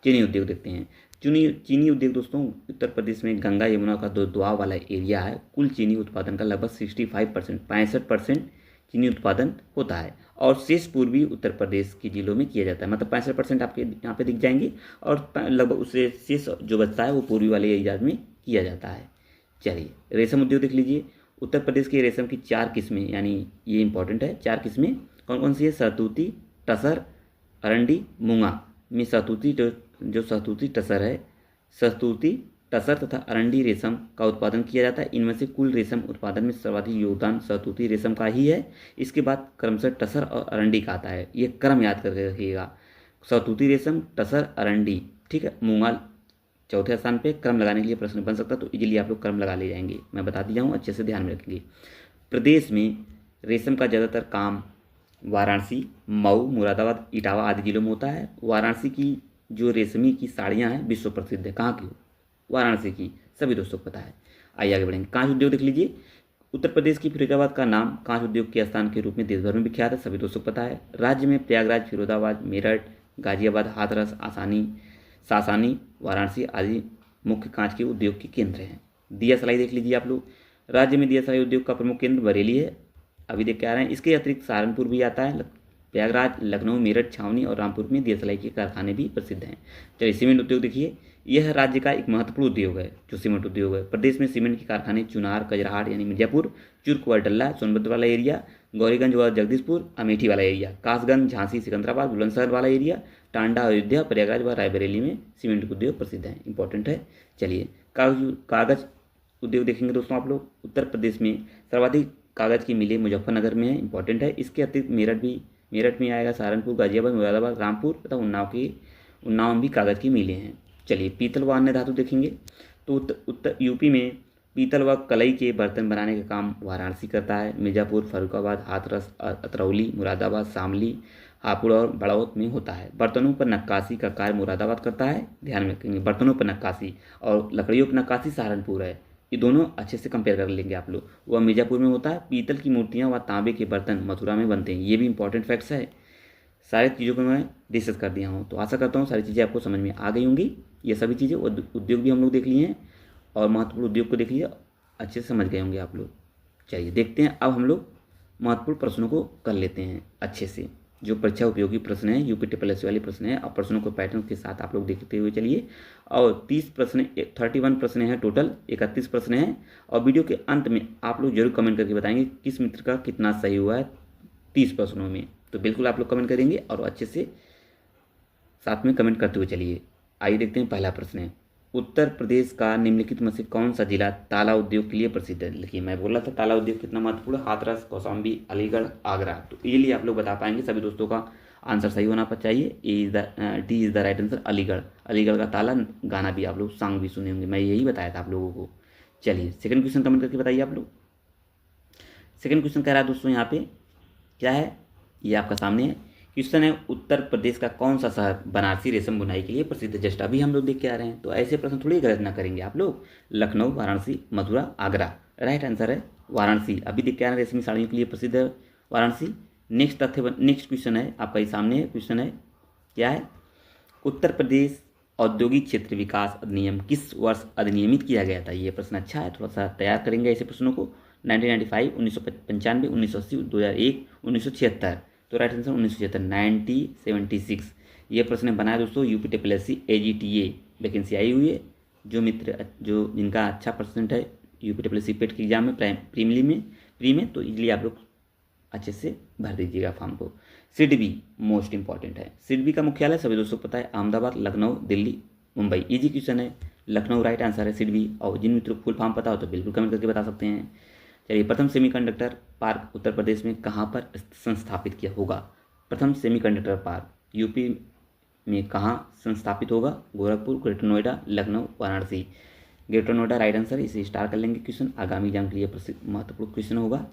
चीनी उद्योग देखते हैं। चीनी उद्योग दोस्तों उत्तर प्रदेश में गंगा यमुना का दो दुआब वाला एरिया है। कुल चीनी उत्पादन का लगभग 65%, 65% चीनी उत्पादन होता है, और शेष पूर्वी उत्तर प्रदेश के जिलों में किया जाता है। मतलब 65% आपके यहाँ पे दिख जाएंगे, और लगभग उससे शेष जो बचता है वो पूर्वी वाले एरिया में किया जाता है। चलिए, रेशम उद्योग देख लीजिए। उत्तर प्रदेश के रेशम की 4 किस्में, यानी ये इंपॉर्टेंट है, 4 किस्में कौन कौन सी है? सहतूती, टसर, अरंडी, मूंगा में सहतूती जो सहतूती टसर है, सहतूती टसर तथा अरंडी रेशम का उत्पादन किया जाता है। इनमें से कुल रेशम उत्पादन में सर्वाधिक योगदान सहतूती रेशम का ही है। इसके बाद क्रमशः टसर और अरंडी का आता है, ये क्रम याद करके रखिएगा, सहतूती रेशम, टसर, अरंडी, ठीक है। मूंगा चौथे स्थान पे, क्रम लगाने के लिए प्रश्न बन सकता है, तो इजीली आप लोग क्रम लगा ले जाएंगे, मैं बता दिया हूँ, अच्छे से ध्यान में रखेंगे। प्रदेश में रेशम का ज़्यादातर काम वाराणसी, मऊ, मुरादाबाद, इटावा आदि जिलों में होता है। वाराणसी की जो रेशमी की साड़ियाँ हैं विश्व प्रसिद्ध है, कहाँ की? वाराणसी की, सभी दोस्तों को पता है। आइए आगे बढ़ेंगे। कांच उद्योग देख लीजिए। उत्तर प्रदेश की फिरोजाबाद का नाम कांच उद्योग के स्थान के रूप में देश भर में विख्यात है, सभी दोस्तों को पता है। राज्य में प्रयागराज, फिरोजाबाद, मेरठ, गाजियाबाद, हाथरस, सासानी, वाराणसी आदि मुख्य कांच के उद्योग के केंद्र हैं। दिया सलाई देख लीजिए आप लोग। राज्य में दिया सलाई उद्योग का प्रमुख केंद्र बरेली है, अभी देख के आ रहे हैं। इसके अतिरिक्त सहारनपुर भी आता है। प्रयागराज, लखनऊ, मेरठ, छावनी और रामपुर में दिया सलाई के कारखाने भी प्रसिद्ध हैं। चलिए, सीमेंट उद्योग देखिए। यह राज्य का एक महत्वपूर्ण उद्योग है, जो सीमेंट उद्योग है। प्रदेश में सीमेंट के कारखाने चुनार, कजराहाट यानी मिर्जापुर, चुर्क व डल्ला सोनभद्र वाला एरिया, गौरीगंज व जगदीशपुर अमेठी वाला एरिया, कासगंज, झांसी, सिकंदराबाद, बुलंदशहर वाला एरिया, टांडा, अयोध्या, प्रयागराज व रायबरेली में सीमेंट उद्योग प्रसिद्ध है, इंपॉर्टेंट है। चलिए, कागज उद्योग देखेंगे दोस्तों आप लोग। उत्तर प्रदेश में सर्वाधिक कागज़ की मिलें मुजफ्फरनगर में है, इंपॉर्टेंट है। इसके अतिरिक्त मेरठ में आएगा, सहारनपुर, गाजियाबाद, मुरादाबाद, रामपुर तथा उन्नाव की उन्नाव में भी कागज़ की मिलें हैं। चलिए पीतल व अन्य धातु देखेंगे तो उत्तर यूपी में पीतल व कलई के बर्तन बनाने का काम वाराणसी करता है। मिर्ज़ापुर, फर्रुखाबाद, हाथरस, अतरौली, मुरादाबाद, शामली, हापुड़ और बड़ौत में होता है। बर्तनों पर नक्काशी का कार्य मुरादाबाद करता है, ध्यान में रखेंगे। बर्तनों पर नक्काशी और लकड़ियों पर नक्काशी सहारनपुर है। ये दोनों अच्छे से कंपेयर कर लेंगे आप लोग। वह मिर्ज़ापुर में होता है। पीतल की मूर्तियाँ व तांबे के बर्तन मथुरा में बनते हैं। ये भी इंपॉर्टेंट फैक्ट्स है। सारी चीज़ों को मैं डिस्कस कर दिया हूँ, तो आशा करता हूँ सारी चीज़ें आपको समझ में आ गई होंगी। ये सभी चीज़ें उद्योग भी हम लोग देख लिए हैं और महत्वपूर्ण उद्योग को देख लिया, अच्छे से समझ गए होंगे आप लोग। चलिए देखते हैं अब हम लोग महत्वपूर्ण प्रश्नों को कर लेते हैं अच्छे से। जो परीक्षा उपयोगी प्रश्न है, यूपी TSS वाले प्रश्न है, और प्रश्नों को पैटर्न के साथ आप लोग देखते हुए चलिए। और 30 प्रश्न 31 प्रश्न है टोटल, 31 प्रश्न है। और वीडियो के अंत में आप लोग जरूर कमेंट करके बताएंगे किस मित्र का कितना सही हुआ है 30 प्रश्नों में। तो बिल्कुल आप लोग कमेंट करेंगे और अच्छे से साथ में कमेंट करते हुए चलिए। आइए देखते हैं पहला प्रश्न है, उत्तर प्रदेश का निम्नलिखित में से कौन सा जिला ताला उद्योग के लिए प्रसिद्ध है। देखिए मैं बोला था ताला उद्योग कितना महत्वपूर्ण है, हाथरस, कौशाम्बी, अलीगढ़, आगरा। तो इजीली आप लोग बता पाएंगे, सभी दोस्तों का आंसर सही होना चाहिए। D is the right answer, Aligarh. Aligarh का ताला गाना भी आप लोग सॉन्ग भी सुने होंगे, मैं यही बताया था आप लोगों को। चलिए सेकंड क्वेश्चन कमेंट करके बताइए आप लोग। सेकंड क्वेश्चन कह रहा है दोस्तों यहाँ पे क्या है, ये आपका सामने है। क्वेश्चन है, उत्तर प्रदेश का कौन सा शहर बनारसी रेशम बुनाई के लिए प्रसिद्ध है। जस्ट अभी हम लोग देख के आ रहे हैं, तो ऐसे प्रश्न थोड़ी गलत ना करेंगे आप लोग। लखनऊ, वाराणसी, मथुरा, आगरा। राइट आंसर है वाराणसी। अभी देख के आ रहे हैं रेशमी साड़ियों के लिए प्रसिद्ध है वाराणसी। नेक्स्ट क्वेश्चन है आपका ये सामने है। क्वेश्चन है क्या है, उत्तर प्रदेश औद्योगिक क्षेत्र विकास अधिनियम किस वर्ष अधिनियमित किया गया था। ये प्रश्न अच्छा है, थोड़ा सा तैयार करेंगे ऐसे प्रश्नों को। 1995, 1995, 1980, 2001, 1976। तो राइट आंसर 1976। ये प्रश्न बनाया दोस्तों यूपी TSS AGTA वैकेंसी आई हुई है। जो मित्र जो जिनका अच्छा परसेंट है यूपी TSS पेट के एग्जाम में प्री में तो इजीली आप लोग अच्छे से भर दीजिएगा फॉर्म को। सिडबी मोस्ट इंपॉर्टेंट है। सिडबी का मुख्यालय सभी दोस्तों को पता है, अहमदाबाद, लखनऊ, दिल्ली, मुंबई। इजी क्वेश्चन है, लखनऊ राइट आंसर है सिडबी। और जिन मित्रों को फुल फॉर्म पता हो तो बिल्कुल कमेंट करके बता सकते हैं। चलिए प्रथम सेमीकंडक्टर पार्क उत्तर प्रदेश में कहाँ पर संस्थापित किया होगा। प्रथम सेमीकंडक्टर पार्क यूपी में कहाँ संस्थापित होगा। Gorakhpur, greater Noida, Lucknow, Varanasi. Greater Noida right answer, इसे स्टार कर लेंगे। क्वेश्चन आगामी एग्जाम के लिए महत्वपूर्ण क्वेश्चन होगा।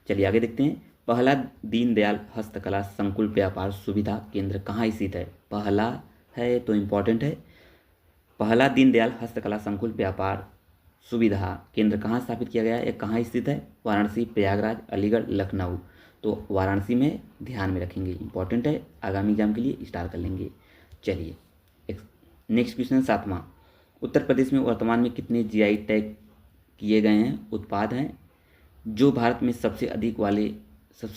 चलिए आगे देखते हैं, पहला दीनदयाल हस्तकला संकुल व्यापार सुविधा केंद्र कहाँ स्थित है। पहला है तो इम्पॉर्टेंट है। पहला दीनदयाल हस्तकला संकुल व्यापार सुविधा केंद्र कहाँ स्थापित किया गया है, कहाँ स्थित है। वाराणसी, प्रयागराज, अलीगढ़, लखनऊ। तो वाराणसी में ध्यान में रखेंगे, इंपॉर्टेंट है, आगामी एग्जाम के लिए स्टार कर लेंगे। चलिए नेक्स्ट क्वेश्चन 7वां, उत्तर प्रदेश में वर्तमान में कितने GI टैग किए गए हैं उत्पाद हैं जो भारत में सबसे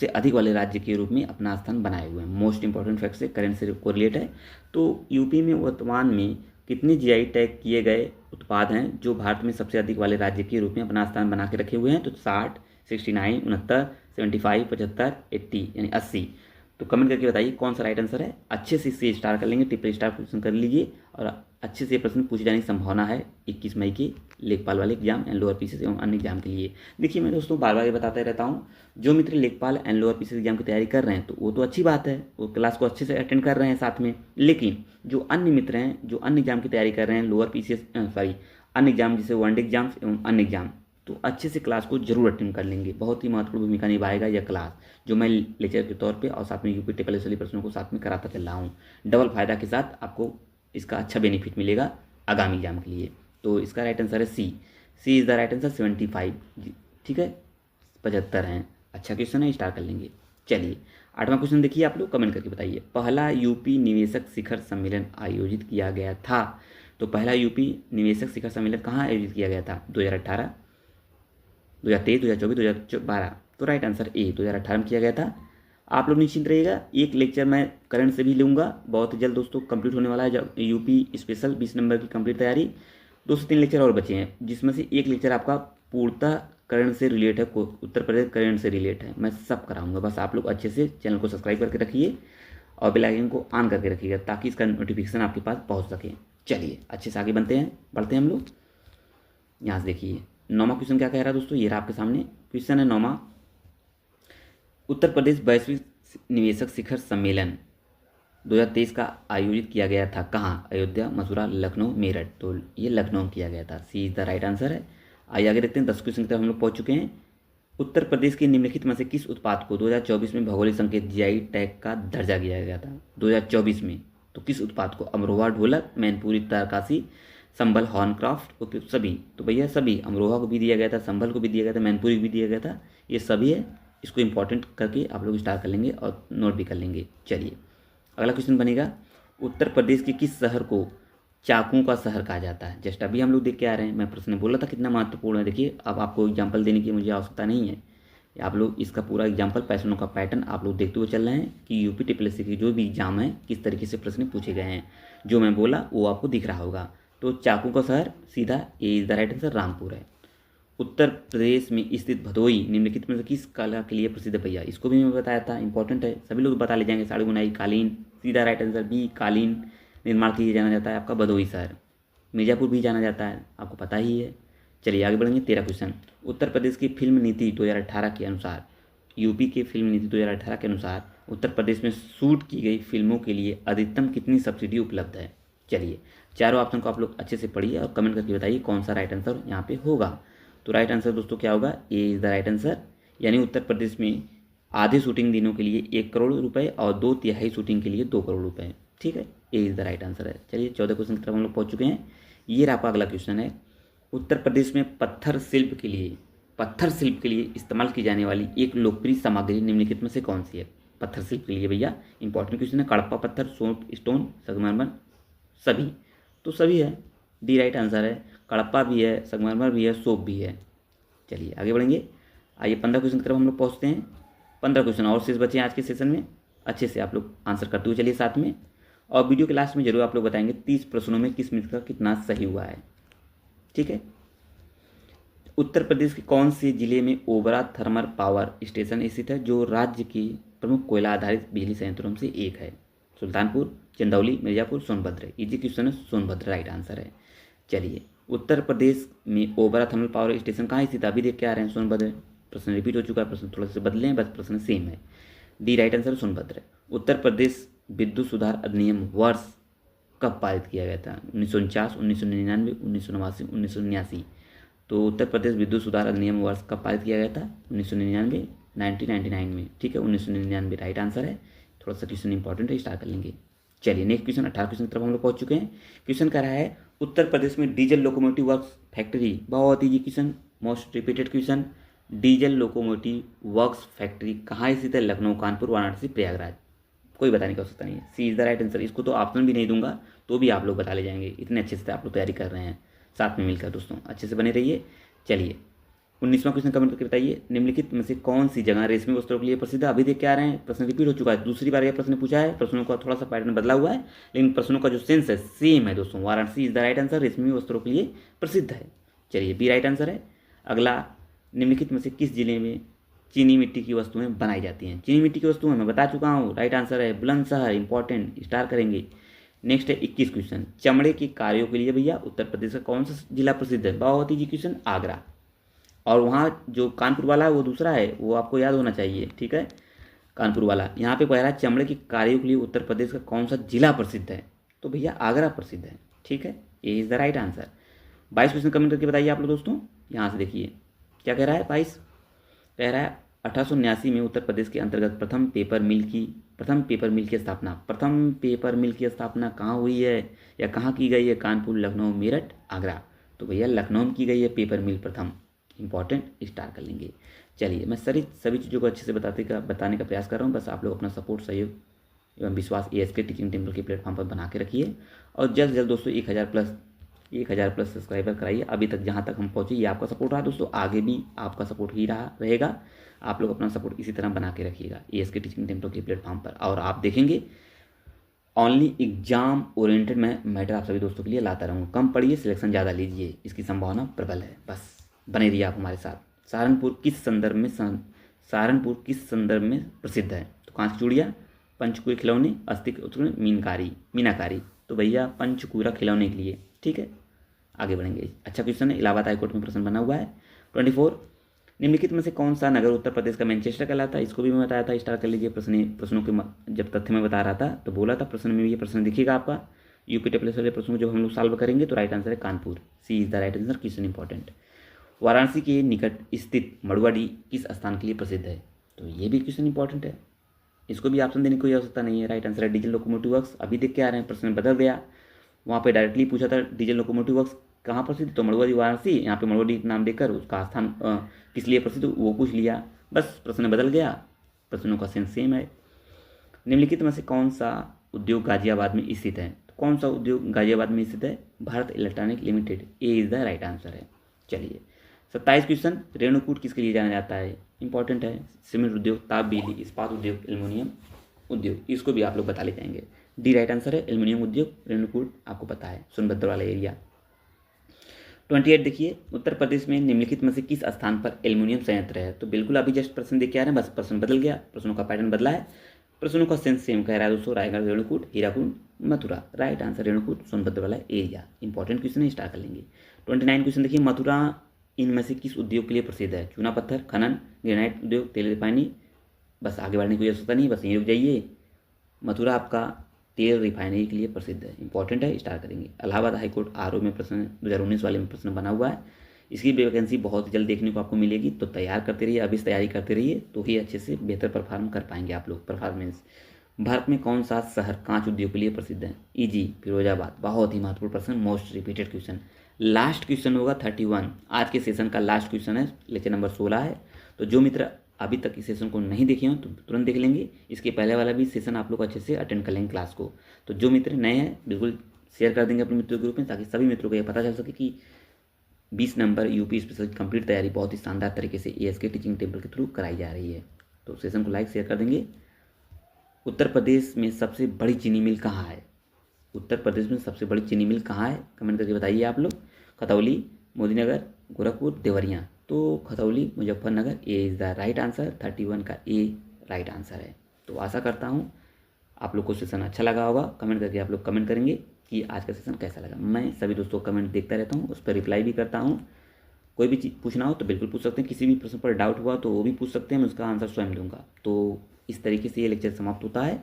अधिक वाले राज्य के रूप में अपना स्थान बनाए हुए हैं। मोस्ट इंपॉर्टेंट फैक्ट से करेंट से कोरिलेट है। तो यूपी में वर्तमान में कितने GI टैग किए गए उत्पाद हैं जो भारत में सबसे अधिक वाले राज्य के रूप में अपना स्थान बना के रखे हुए हैं। तो 60, 69, 69, 75, 75, 80 यानी 80। तो कमेंट करके बताइए कौन सा राइट आंसर है। अच्छे से इसे स्टार कर लेंगे, ट्रिपल स्टार क्वेश्चन कर लीजिए। और अच्छे से प्रश्न पूछे जाने की संभावना है 21 मई के लेखपाल वाले एग्जाम एंड लोअर पीसीएस एवं अन्य एग्जाम के लिए। देखिए मैं दोस्तों बार बार ये बताते रहता हूँ, जो मित्र लेखपाल एंड लोअर पीसीएस एग्जाम की तैयारी कर रहे हैं तो वो तो अच्छी बात है, वो क्लास को अच्छे से अटेंड कर रहे हैं साथ में। लेकिन जो अन्य मित्र हैं जो अन्य एग्जाम की तैयारी कर रहे हैं, लोअर पीसीएस अन्य एग्जाम जैसे वनडे एग्जाम्स एवं अन्य एग्जाम, तो अच्छे से क्लास को जरूर अटेंड कर लेंगे। बहुत ही महत्वपूर्ण भूमिका निभाएगा यह क्लास, जो मैं लेक्चर के तौर पे और साथ में यूपी TSS वाले प्रश्नों को साथ में कराता चल रहा हूँ। डबल फायदा के साथ आपको इसका अच्छा बेनिफिट मिलेगा आगामी एग्जाम के लिए। तो इसका राइट आंसर है सी इज़ द राइट आंसर। 75 ठीक है, 75 हैं। अच्छा क्वेश्चन है, स्टार कर लेंगे। चलिए 8वां क्वेश्चन देखिए, आप लोग कमेंट करके बताइए। पहला यूपी निवेशक शिखर सम्मेलन आयोजित किया गया था। तो पहला यूपी निवेशक शिखर सम्मेलन कहाँ आयोजित किया गया था। 2018, 2023, 2024, 2012। तो राइट आंसर ए 2018 में किया गया था। आप लोग निश्चिंत रहिएगा, एक लेक्चर मैं करंट से भी लूँगा बहुत जल्द दोस्तों, कंप्लीट होने वाला है यूपी स्पेशल 20 नंबर की कंप्लीट तैयारी। 2 से 3 लेक्चर और बचे हैं, जिसमें से एक लेक्चर आपका पूर्णतः करंट से रिलेट है, उत्तर प्रदेश करंट से रिलेट है। मैं सब कराऊंगा, बस आप लोग अच्छे से चैनल को सब्सक्राइब करके रखिए और बेल आइकन को ऑन करके रखिएगा ताकि इसका नोटिफिकेशन आपके पास पहुँच सके। चलिए अच्छे से आगे बढ़ते हैं हम लोग। यहाँ से देखिए 9वां क्वेश्चन क्या कह रहा है दोस्तों, ये रहा आपके सामने। क्वेश्चन है 9वां, उत्तर प्रदेश वैश्विक निवेशक शिखर सम्मेलन 2023 का आयोजित किया गया था कहाँ? अयोध्या, मथुरा, लखनऊ, मेरठ। तो ये लखनऊ में किया गया था। सी इज द राइट आंसर है। आइए आगे देखते हैं। 10 क्वेश्चन की तरफ हम लोग पहुंच चुके हैं। उत्तर प्रदेश के निम्नलिखित में से किस उत्पाद को 2024 में भौगोलिक संकेत जीआई टैग का दर्जा दिया गया था? 2024 में तो किस उत्पाद को? अमरोहा ढोलक, मैनपुरी तारकासी, संभल हॉर्नक्राफ्ट, उपयुक्त सभी। तो भैया सभी, अमरोहा को भी दिया गया था, संभल को भी दिया गया था, मैनपुरी को भी दिया गया था, ये सभी है। इसको इंपॉर्टेंट करके आप लोग स्टार्ट कर लेंगे और नोट भी कर लेंगे। चलिए अगला क्वेश्चन बनेगा, उत्तर प्रदेश के किस शहर को चाकुओं का शहर कहा जाता है? जस्ट अभी हम लोग देख के आ रहे हैं, मैं प्रश्न बोला था कितना महत्वपूर्ण है। देखिए अब आपको एग्जाम्पल देने की मुझे आवश्यकता नहीं है, आप लोग इसका पूरा एग्जाम्पल पैटर्नों का पैटर्न आप लोग देखते हुए चल रहे हैं कि यूपी टीपीएससी की जो भी एग्जाम है किस तरीके से प्रश्न पूछे गए हैं। जो मैं बोला वो आपको दिख रहा होगा। तो चाकू का शहर सीधा A is the right answer Rampur है। उत्तर प्रदेश में स्थित भदोई निम्नलिखित में से किस कला के लिए प्रसिद्ध है? भैया इसको भी मैं बताया था, इंपॉर्टेंट है, सभी लोग बता ले जाएंगे। साड़ी बुनाई, कालीन। सीधा राइट आंसर बी, कालीन निर्माण के लिए जाना जाता है आपका भदोई शहर। मिर्ज़ापुर भी जाना जाता है, आपको पता ही है। चलिए आगे बढ़ेंगे। 13 क्वेश्चन, उत्तर प्रदेश की फिल्म नीति 2018 के अनुसार, यूपी के फिल्म नीति 2018 के अनुसार उत्तर प्रदेश में शूट की गई फिल्मों के लिए अधिकतम कितनी सब्सिडी उपलब्ध है? चलिए चारों ऑप्शन को आप लोग अच्छे से पढ़िए और कमेंट करके बताइए कौन सा राइट आंसर यहाँ पे होगा। तो राइट आंसर दोस्तों क्या होगा? A is the right answer. यानी उत्तर प्रदेश में आधे शूटिंग दिनों के लिए 1 करोड़ रुपए और 2/3 शूटिंग के लिए 2 करोड़ रुपए। ठीक है, A is the right answer है। चलिए 14 क्वेश्चन की तरफ हम लोग पहुँच चुके हैं। ये आपका अगला क्वेश्चन है, उत्तर प्रदेश में पत्थर शिल्प के लिए इस्तेमाल की जाने वाली एक लोकप्रिय सामग्री निम्नलिखित में से कौन सी है? पत्थर शिल्प के लिए भैया इंपॉर्टेंट क्वेश्चन है। कडप्पा पत्थर, सोप स्टोन, संगमरमर, सभी। तो सभी है, डी राइट आंसर है। कडप्पा भी है, संगमरमर भी है, सोप भी है। चलिए आगे बढ़ेंगे। आइए 15 क्वेश्चन की तरफ हम लोग पहुँचते हैं। 15 क्वेश्चन और शेष बचे हैं आज के सेशन में, अच्छे से आप लोग आंसर करते हुए चलिए साथ में। और वीडियो के लास्ट में जरूर आप लोग बताएंगे 30 प्रश्नों में किस मिनट का कितना सही हुआ है। ठीक है, उत्तर प्रदेश के कौन से जिले में ओबरा थर्मल पावर स्टेशन स्थित है जो राज्य की प्रमुख कोयला आधारित बिजली संयंत्रों में से एक है? सुल्तानपुर, चंदौली, मिर्जापुर, सोनभद्र। इजी क्वेश्चन है, सोनभद्र राइट आंसर है। चलिए उत्तर प्रदेश में ओबरा थर्मल पावर स्टेशन कहाँ स्थित है? अभी देख के आ रहे हैं सोनभद्र। प्रश्न रिपीट हो चुका है, प्रश्न थोड़ा से बदले हैं, बस प्रश्न सेम है। D right answer Sonbhadra. Uttar Pradesh विद्युत सुधार अधिनियम वर्ष कब पारित किया गया था? 1949, 1999, 1989, 1989। तो उत्तर प्रदेश विद्युत सुधार अधिनियम वर्ष कब पारित किया गया था? 1999, 1999 में। ठीक है, 1999 राइट आंसर है। थोड़ा सा क्वेश्चन इंपॉर्टेंट है, स्टार्ट कर लेंगे। चलिए नेक्स्ट क्वेश्चन 18 क्वेश्चन की तरफ हम लोग पहुंच चुके हैं। क्वेश्चन कह रहा है, उत्तर प्रदेश में डीजल लोकोमोटिव वर्क्स फैक्ट्री, बहुत easy question, most repeated question. Diesel locomotive works factory कहाँ स्थित है? लखनऊ, कानपुर, वाराणसी, प्रयागराज। कोई बताने की आवश्यकता नहीं है, सी इज द राइट आंसर। इसको तो ऑप्शन भी नहीं दूंगा तो भी आप लोग बता ले जाएंगे, इतने अच्छे से आप लोग तैयारी कर रहे हैं साथ में मिलकर। दोस्तों अच्छे से बने रहिए। चलिए 19वां क्वेश्चन कमेंट करके बताइए, निम्नलिखित में से कौन सी जगह रेशमी वस्त्रों के लिए प्रसिद्ध है? अभी देख के आ रहे हैं, प्रश्न रिपीट हो चुका है, दूसरी बार यह प्रश्न पूछा है। प्रश्नों का थोड़ा सा पैटर्न बदला हुआ है लेकिन प्रश्नों का जो सेंस है सेम है दोस्तों। Varanasi is the right answer, रेशमी वस्त्रों के लिए प्रसिद्ध है। चलिए बी राइट आंसर है। अगला, निम्नलिखित में से किस जिले में चीनी मिट्टी की वस्तुएं बनाई जाती हैं? चीनी मिट्टी की वस्तुएं मैं बता चुका हूँ, राइट आंसर है बुलंदशहर, इंपॉर्टेंट, स्टार करेंगे। नेक्स्ट है 21 क्वेश्चन, चमड़े के कार्यों के लिए भैया उत्तर प्रदेश का कौन सा जिला प्रसिद्ध है? बहुत ही क्वेश्चन, आगरा। और वहाँ जो कानपुर वाला है वो दूसरा है, वो आपको याद होना चाहिए। ठीक है, कानपुर वाला। यहाँ पे कह रहा है चमड़े के कार्यों के लिए उत्तर प्रदेश का कौन सा जिला प्रसिद्ध है? तो भैया आगरा प्रसिद्ध है। ठीक है, A is the right answer. 22 question comment करके बताइए आप लोग दोस्तों। यहाँ से देखिए क्या कह रहा है। 22 कह रहा है 1879 में उत्तर प्रदेश के अंतर्गत प्रथम पेपर मिल की स्थापना कहाँ हुई है या कहाँ की गई है? कानपुर, लखनऊ, मेरठ, आगरा। तो भैया लखनऊ में की गई है पेपर मिल प्रथम, इंपॉर्टेंट, स्टार कर लेंगे। चलिए मैं सभी चीज़ों को अच्छे से बताने का प्रयास कर रहा हूँ, बस आप लोग अपना सपोर्ट, सहयोग एवं विश्वास ASK टीचिंग टेम्पल के प्लेटफॉर्म पर बना के रखिए और जल्द से जल्द दोस्तों 1000 प्लस सब्सक्राइबर कराइए। अभी तक जहाँ तक हम पहुँचे ये आपका सपोर्ट रहा दोस्तों, आगे भी आपका सपोर्ट ही रहेगा। आप लोग अपना सपोर्ट इसी तरह बना के रखिएगा ASK टीचिंग टेम्पल के प्लेटफॉर्म पर, और आप देखेंगे ओनली एग्जाम ओरिएंटेड मैं मैटर आप सभी दोस्तों के लिए लाता रहूँगा। कम पढ़िए, सिलेक्शन ज़्यादा लीजिए, इसकी संभावना प्रबल है। बस बने रहिए आप हमारे साथ। सहारनपुर किस संदर्भ में प्रसिद्ध है? तो कांच की चूड़ियाँ, पंचकुरा खिलौने, अस्थि उत्कीर्ण, मीनाकारी। तो भैया पंचकुरा खिलौने के लिए। ठीक है, आगे बढ़ेंगे। अच्छा क्वेश्चन है, इलाहाबाद हाईकोर्ट में प्रश्न बना हुआ है। 24 निम्नलिखित में से कौन सा नगर उत्तर प्रदेश का मैनचेस्टर कहलाता है? इसको भी मैं बताया था, स्टार कर लीजिए। प्रश्नों के जब तथ्य में बता रहा था तो बोला था प्रश्न में, ये प्रश्न दिखेगा आपका यूपी टेप्लेस वाले प्रश्नों को जब हम लोग सॉल्व करेंगे तो राइट आंसर है Kanpur. C is the right answer, question important. Varanasi के निकट स्थित मड़ुआडीह किस स्थान के लिए प्रसिद्ध है? तो ये भी क्वेश्चन इंपॉर्टेंट है, इसको भी ऑप्शन देने की कोई आवश्यकता नहीं है। राइट आंसर है डीजल लोकोमोटिव वर्क्स। अभी देख के आ रहे हैं, प्रश्न बदल गया, वहाँ पे डायरेक्टली पूछा था डीजल लोकोमोटिव वर्क्स कहाँ प्रसिद्ध, तो मड़ुआडीह वाराणसी, यहाँ पे मड़ुआडीह नाम देकर उसका स्थान किस लिए प्रसिद्ध वो पूछ लिया, बस प्रश्न बदल गया, प्रश्नों का सेंस सेम है। निम्नलिखित में से कौन सा उद्योग गाजियाबाद में स्थित है? तो कौन सा उद्योग गाजियाबाद में स्थित है? Bharat electronic limited, A is the right answer है। चलिए 27 क्वेश्चन, रेणुकूट किसके लिए जाना जाता है? इंपॉर्टेंट है, सीमेंट उद्योग, ताप बिजली, इस्पात उद्योग, एल्युमिनियम उद्योग, इसको भी आप लोग बता ले जाएंगे। डी राइट आंसर है एल्युमिनियम उद्योग, रेणुकूट आपको पता है सोनभद्र वाला एरिया। 28 देखिए, उत्तर प्रदेश में निम्नलिखित में से किस स्थान पर एल्युमिनियम संयंत्र है? तो बिल्कुल अभी जस्ट प्रश्न देख के आ रहे हैं, बस प्रश्न बदल गया, प्रश्नों का पैटर्न बदला है, प्रश्नों का सेंस सेम कह रहा है दोस्तों। रायगढ़, रेणुकूट, हीराकुंड, मथुरा, राइट आंसर रेणुकूट, सोनभद्र वाला एरिया। इंपॉर्टेंट क्वेश्चन है, स्टार्ट कर लेंगे। 29 क्वेश्चन देखिए, मथुरा इनमें से किस उद्योग के लिए प्रसिद्ध है? चूना पत्थर, खनन, ग्रेनाइट उद्योग, तेल रिफाइनरी, बस आगे बढ़ने की कोई आवश्यकता नहीं, बस यहीं रुक जाइए। मथुरा आपका तेल रिफाइनरी के लिए प्रसिद्ध है, इंपॉर्टेंट है, स्टार्ट करेंगे। इलाहाबाद हाईकोर्ट आरओ में प्रश्न 2019 वाले में प्रश्न बना हुआ है, इसकी वैकेंसी बहुत जल्द देखने को आपको मिलेगी, तो तैयार करते रहिए, अभी से तैयारी करते रहिए, तो ही अच्छे से बेहतर परफॉर्म कर पाएंगे आप लोग, परफॉर्मेंस। भारत में कौन सा शहर कांच उद्योग के लिए प्रसिद्ध है? इजी, फिरोजाबाद। बहुत ही महत्वपूर्ण प्रश्न, most repeated question, last question होगा 31, आज के सेशन का लास्ट क्वेश्चन है, लेक्चर नंबर 16 है। तो जो मित्र अभी तक इस सेशन को नहीं देखे हों तो तुरंत देख लेंगे, इसके पहले वाला भी सेशन आप लोग अच्छे से अटेंड कर लेंगे क्लास को। तो जो मित्र नए हैं बिल्कुल शेयर कर देंगे अपने मित्रों के ग्रुप में, ताकि सभी मित्रों को यह पता चल सके कि 20 नंबर यूपी स्पेशल कंप्लीट तैयारी बहुत ही शानदार तरीके से एएसके टीचिंग टेबल के थ्रू कराई जा रही है। तो सेशन को लाइक शेयर कर देंगे। उत्तर प्रदेश में सबसे बड़ी चीनी मिल कहाँ है? उत्तर प्रदेश में सबसे बड़ी चीनी मिल कहाँ है? कमेंट करके बताइए आप लोग। खतौली, मोदीनगर, गोरखपुर, देवरिया। तो Khatauli, Muzaffarnagar, A is the right answer, 31 का ए राइट आंसर है। तो आशा करता हूँ आप लोग को सेशन अच्छा लगा होगा। कमेंट करके आप लोग कमेंट करेंगे कि आज का सेशन कैसा लगा। मैं सभी दोस्तों का कमेंट देखता रहता हूँ, उस पर रिप्लाई भी करता हूँ। कोई भी चीज़ पूछना हो तो बिल्कुल पूछ सकते हैं, किसी भी प्रश्न पर डाउट हुआ तो वो भी पूछ सकते हैं, मैं उसका आंसर स्वयं दूंगा। तो इस तरीके से ये लेक्चर समाप्त होता है।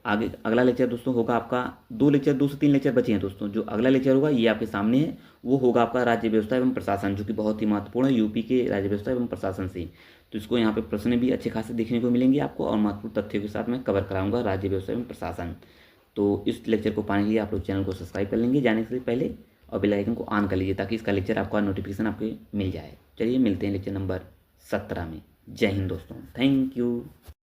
आगे अगला लेक्चर दोस्तों होगा आपका, 2 से 3 लेक्चर बचे हैं दोस्तों। जो अगला लेक्चर होगा ये आपके सामने है, वो होगा आपका राज्य व्यवस्था एवं प्रशासन, जो कि बहुत ही महत्वपूर्ण है यूपी के राज्य व्यवस्था एवं प्रशासन से। तो इसको यहाँ पे प्रश्न भी अच्छे खासे देखने को मिलेंगे आपको, और महत्वपूर्ण तथ्यों के साथ मैं कवर कराऊंगा राज्य व्यवस्था एवं प्रशासन। तो इस लेक्चर को पाने के लिए आप लोग चैनल को सब्सक्राइब कर लेंगे जाने से पहले, और बेल आइकन को ऑन कर लीजिए, ताकि इसका लेक्चर आपका नोटिफिकेशन आपको मिल जाए। चलिए मिलते हैं लेक्चर नंबर 17 में। जय हिंद दोस्तों, थैंक यू।